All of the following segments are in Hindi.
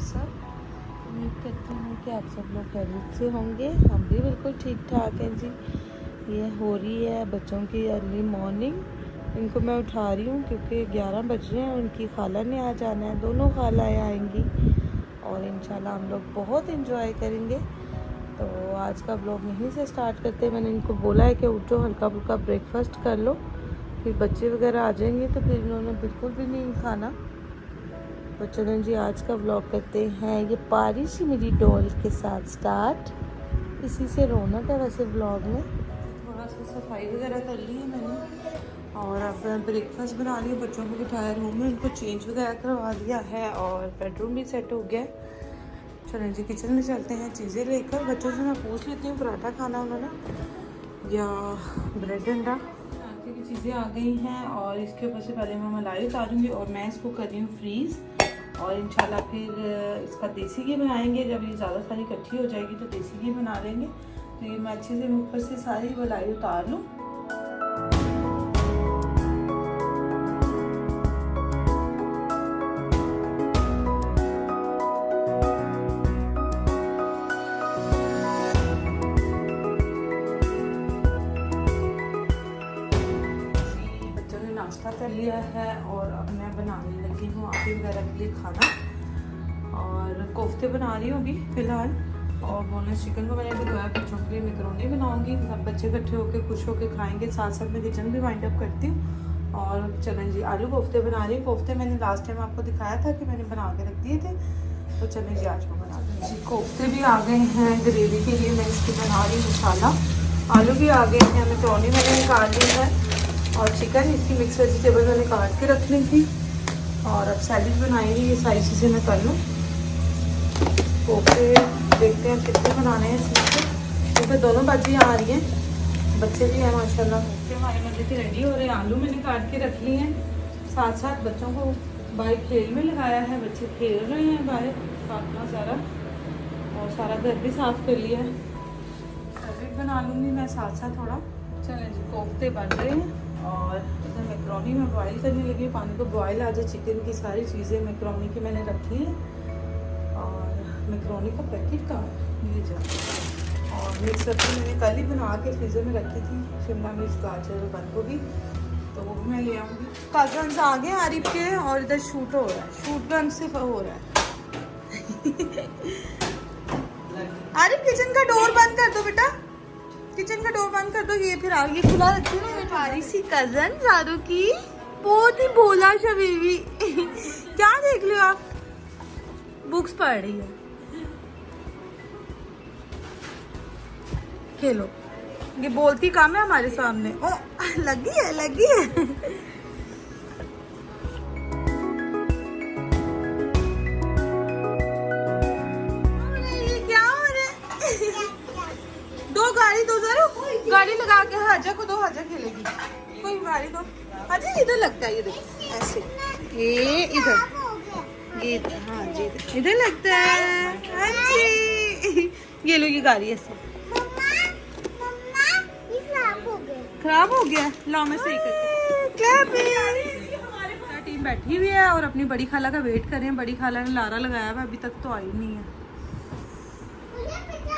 सब। उम्मीद करती हूँ कि आप सब लोग खैरियत से होंगे। हम भी बिल्कुल ठीक ठाक हैं जी। ये हो रही है बच्चों की अर्ली मॉर्निंग। इनको मैं उठा रही हूँ क्योंकि 11 बज रहे हैं। उनकी खाला ने आ जाना है, दोनों खालाएँ आएंगी और इंशाल्लाह हम लोग बहुत इंजॉय करेंगे। तो आज का ब्लॉग यहीं से स्टार्ट करते हैं। मैंने इनको बोला है कि उठो, हल्का फुल्का ब्रेकफास्ट कर लो, फिर बच्चे वगैरह आ जाएंगे तो फिर इन्होंने बिल्कुल भी नहीं खाना। तो चलें जी, आज का व्लॉग करते हैं ये पारी सी मेरी डॉल के साथ स्टार्ट। इसी से रौनक है वैसे व्लॉग में। थोड़ा सा सफाई वगैरह कर ली है मैंने और अब ब्रेकफास्ट बना लिया। बच्चों को बिठाया रूम में, उनको चेंज वगैरह करवा दिया है और बेडरूम भी सेट हो गया। चलें जी, किचन में चलते हैं चीज़ें लेकर। बच्चों से मैं पूछ लेती हूँ पराठा खाना उन्होंने या ब्रेड अंडा। की चीज़ें आ गई हैं और इसके ऊपर से पहले मैं मलाई उतारूँगी और मैं इसको कर रही हूँ फ्रीज़। और इंशाल्लाह फिर इसका देसी घी बनाएंगे। जब ये ज़्यादा सारी इकट्ठी हो जाएगी तो देसी घी बना लेंगे। तो ये मैं अच्छे से ऊपर से सारी मलाई उतार लूँ। नाश्ता कर लिया है और अब मैं बनाने लगी हूँ आटे वगैरह के लिए खाना। और कोफ्ते बना रही हूँ अभी फ़िलहाल। और बोनलेस चिकन को मैंने भिगोया, बच्चों के लिए मैकरोनी बनाऊँगी। सब बच्चे इकट्ठे होकर खुश होकर खाएंगे। साथ साथ मैं किचन भी वाइंड अप करती हूँ। और चलें जी, आलू कोफ्ते बना रही हूँ। कोफ्ते मैंने लास्ट टाइम आपको दिखाया था कि मैंने बना के रख दिए थे। तो चलें जी, आज को बना दें जी। कोफ्ते भी आ गए हैं ग्रेवी के लिए, मैं इसकी बना रही हूँ इंशाल्लाह। आलू भी आ गए हैं, मैकरोनी मैंने निकाल ली है और चिकन इसकी मिक्स वेजिटेबल मैंने काट के रख ली थी। और अब सैलेड बनाएंगे। ये सारी चीज़ें मैं कर लूँ। कोफ्ते देखते हैं कितने बनाने हैं इसमें। क्योंकि दोनों बाजियाँ आ रही हैं, बच्चे भी हैं माशाल्लाह। कोफ्ते हमारे मजे के रेडी हो रहे हैं। आलू मैंने काट के रख लिए हैं। साथ साथ बच्चों को बाहर खेल में लगाया है, बच्चे खेल रहे हैं बाहर काटना सारा। और सारा घर भी साफ़ कर लिया है। सैलेड बना लूँगी मैं साथ साथ थोड़ा। चलें जी, कोफ्ते बन रहे हैं और इधर मैकरोनी में बॉईल करने लगी। पानी को बॉईल आ जाए, चिकन की सारी चीज़ें मैकरोनी की मैंने रखी है। और मैकरोनी का पैकेट का ये जा और मिक्स सब्जी मैंने कल ही बना के फ्रीज़र में रखी थी, शिमला मिर्च, गाजर और बंद गोभी। तो वो भी मैं ले आऊँगी। कजन्स आ गए आरिफ के और इधर शूट हो रहा है। शूट गन से हो रहा है। आरिफ किचन का डोर बंद कर दो बेटा, किचन का डोर बंद कर दो। ये फिर आगे खुला रखती हूँ। हमारी सी कजन जारू की बहुत ही भोला सा बेबी। क्या देख लो आप, बुक्स पढ़ रही है। खेलो, ये बोलती कम है हमारे सामने। ओ लगी है, लगी है। क्या हो रहा है? दो गाड़ी दो, जरा गाड़ी लगा के हाजा को दो, हाजा खेलेगी। कोई गाड़ी दो हाजा। इधर लगता है, ये देखो ऐसे, ये इधर, ये हाँ जी इधर लगता है। हाँ जी, ये लो, ये गाड़ी ऐसे खराब हो गया। लो मैं सही करके। टीम बैठी हुई है और अपनी बड़ी खाला का वेट कर रहे हैं। बड़ी खाला ने लारा लगाया हुआ, अभी तक तो आई नहीं है।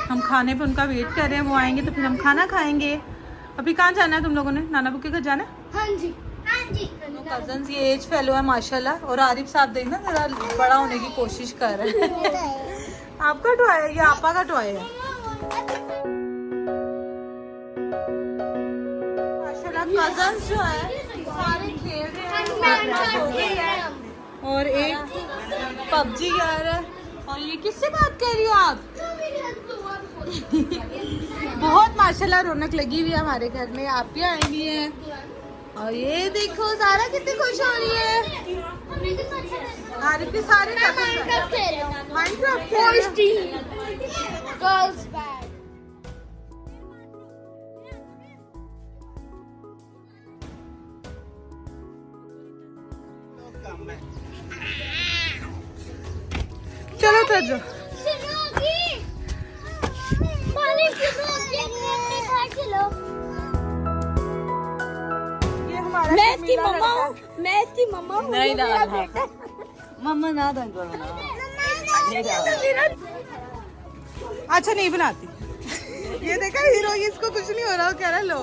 हम खाने पे उनका वेट कर रहे हैं, वो आएंगे तो फिर हम खाना खाएंगे। अभी कहाँ जाना है तुम लोगों ने? नाना बुके का जाना है? हाँ जी, हाँ जी। कजन्स ये एज फेलो है माशाल्लाह। और आरिफ साहब देखना जरा बड़ा होने की कोशिश कर रहे हैं। आपका टॉय है या आपा का टॉय है? माशाल्लाह कजन्स जो है सारे खेल रहे हैं और एक पबजी खेल रहा है। और ये किससे बात कर रही हो आप? बहुत माशाल्लाह रौनक लगी हुई है हमारे घर में। आप भी आई हुई हैं और ये देखो सारा कितनी खुश हो रही है। आरिफ भी सारे चलो तो मैं इसकी मम्मा हूँ। नहीं ना मम्मा ना अच्छा नहीं बनाती। ये देखा हीरो, इसको कुछ नहीं हो रहा, कह रहा लो।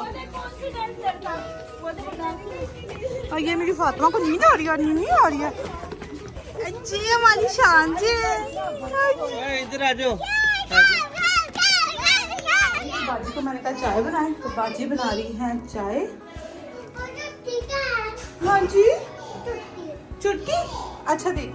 और ये मेरी फातिमा को नींद आ रही है, नींद आ रही है जी, हमारी शान जी। इधर आ जाओ। बाजी को मैंने कहा चाय बनाए, तो बाजी बना रही है चाय। हाँ जी, चुटकी। अच्छा देख,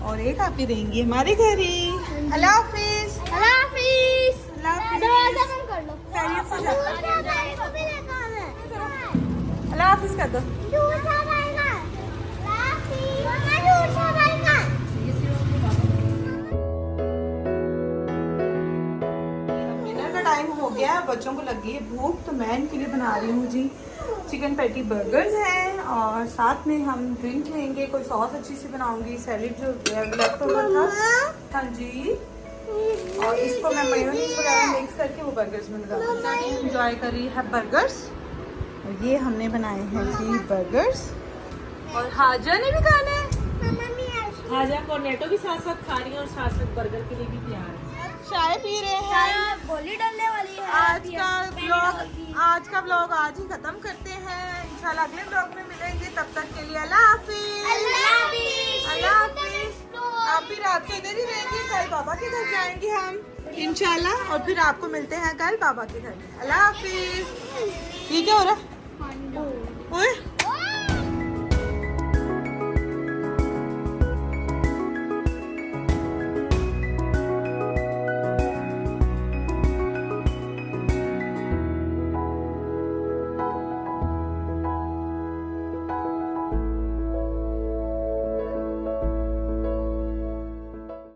और एक आप ही रहेंगी हमारे घर ही। अल्लाह हाफिज। अल्लाह हाफिज। दरवाजा बंद कर लो। खैरियत से जाओ। अल्लाह हाफिज कर दो। डिनर का टाइम हो गया, बच्चों को लगी है भूख, तो मैं इनके लिए बना रही हूँ जी चिकन पैटी बर्गर्स हैं, और साथ में हम ड्रिंक लेंगे। कोई सॉस अच्छी सी बनाऊंगी, सैलेड जो लेफ्ट ओवर था। हाँ जी, और इसको मैं मेयोनीज वगैरह मिक्स करके वो बर्गर्स में लगाऊंगी। एंजॉय कर रही है बर्गर्स, और ये हमने बनाए हैं जी बर्गर्स। और हाजा ने भी खाना है। हाजा कॉर्नेटो भी साथ साथ खा रही है और साथ साथ बर्गर के लिए भी तैयार है। चाय पी रहे हैं। गोली डालने वाली है। आज का व्लॉग आज ही खत्म करते हैं। इंशाल्लाह अगले व्लॉग में मिलेंगे, तब तक के लिए अल्लाह हाफिज। अल्लाह हाफिज। आप भी रात को इधर ही रहेंगे, कल बाबा के घर जाएंगे हम इंशाल्लाह, और फिर आपको मिलते हैं कल बाबा के घर। अल्लाह हाफिज। ठीक है हो रहा।